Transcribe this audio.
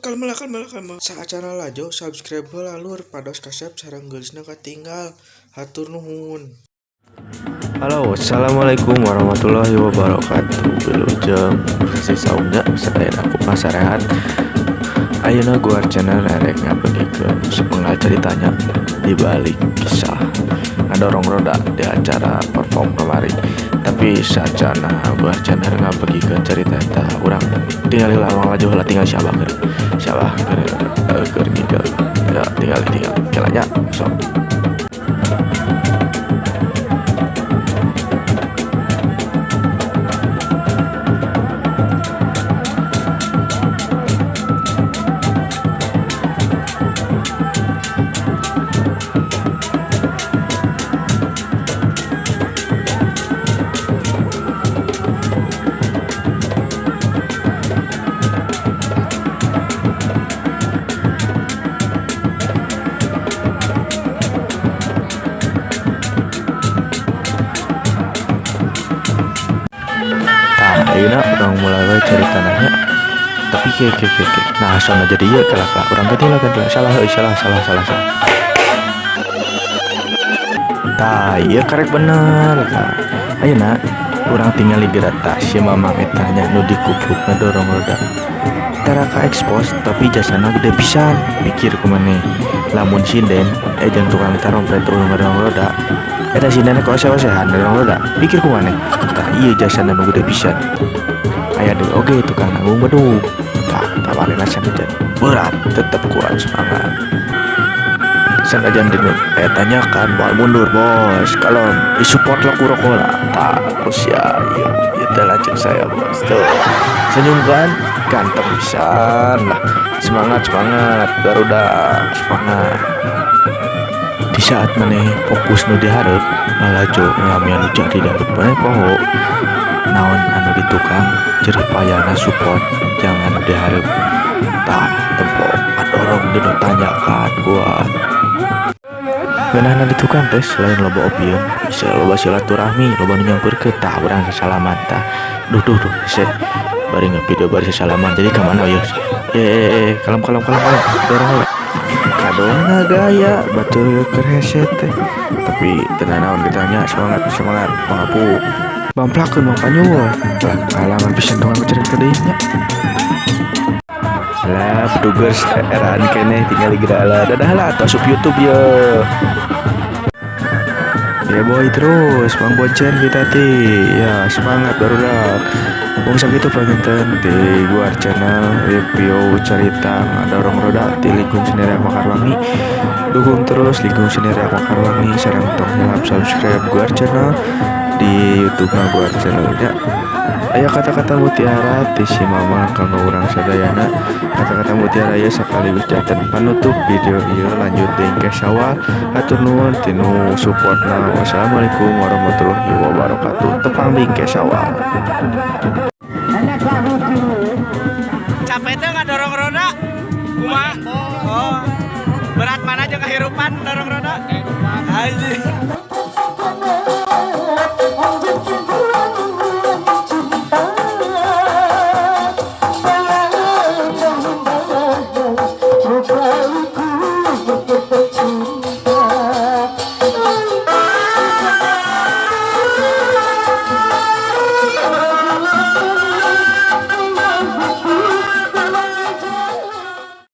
Kalma. Sa acara lajo subscribe lalur pados kasep sareng geusna katinggal. Hatur nuhun. Halo, assalamualaikum warahmatullahi wabarakatuh. Wilujeng si saungnya sadaya aku masarehat. Ayeuna gua channel rek ngabagikeun sepenggal ceritanya di balik kisah ngadorong roda di acara perform kemari. Tapi sajana gua channel ngabagikeun cerita eta urang tinggal lama laju heula tinggal siabah keur ngideu. Ya tinggal kelanya sok. Ayeuna urang mulai wae cerita nanya. Tapi ke. Nah, soalnya jadi ieu kalaka urang teh lah salah. Tah, ieu karek bener. Ayeuna urang tinggal gerata si mamang eta nya nu dikupluk ngedorong roda. Tara ka expose tapi jasana gede pisan. Pikir kumaneh lamun sinden jeung tukang tarompet urang ngedorong roda. Eta sinden kok sewa-sehan ngedorong roda. Pikir kumaneh tah ieu jasana nu gede pisan. Aya deui oge tukang nanggung bedug. Tah tawarina sanajan berat tetep kuat semangat. Sanajan deui etanya kan moal mundur bos. Kalau disupport lah kurokola. Tah terus ya ieu teh lanjut saya bos. Tuh. Senyum kan ganteng pisan lah. Semangat Garuda semangat. Di saat maneh fokus nu dihareup ngalajo ngamian jadi daud maneh poho. Naon anu ditukang jerih payana support jangan diharap tak tempok adorong dino tanyakan gua ngeunahna ditukang teh selain loba opieun bisa loba silaturahmi loba nu nyampeurkeun tah urang sasalaman tah duh se bari video bari sasalaman jadi ka mana ieu kalem dorong we kadona gaya batur keur hese teh tapi tenan naon ditanya semangat pangapu bamplakeun mah panyul lah kalaman pisan dong aku cerita deui nya lah tugas eraan keneh tinggal gerala dadah lah asup YouTube ya boy terus Bang Boncen kita ya semangat barudak wong sakitu panginten di gua channel review cerita ngadorong roda di lingkung Sinereak Mekarwangi dukung terus lingkung Sinereak Mekarwangi sareng tong hilap subscribe gua channel di YouTube gua channelnya. Aya kata-kata mutiara ti si mama kanggo urang sadayana. Kata-kata mutiara ya sakaligus janten panutup video ieu lanjut deui ke sawal. Hatur nuhun tinu supportna. Wassalamualaikum warahmatullahi wabarakatuh. Tepang deui ke sawal. Capek teh ngadorong roda. Kumaha? Oh. Berat mana jeung kahirupan dorong roda? Anjing.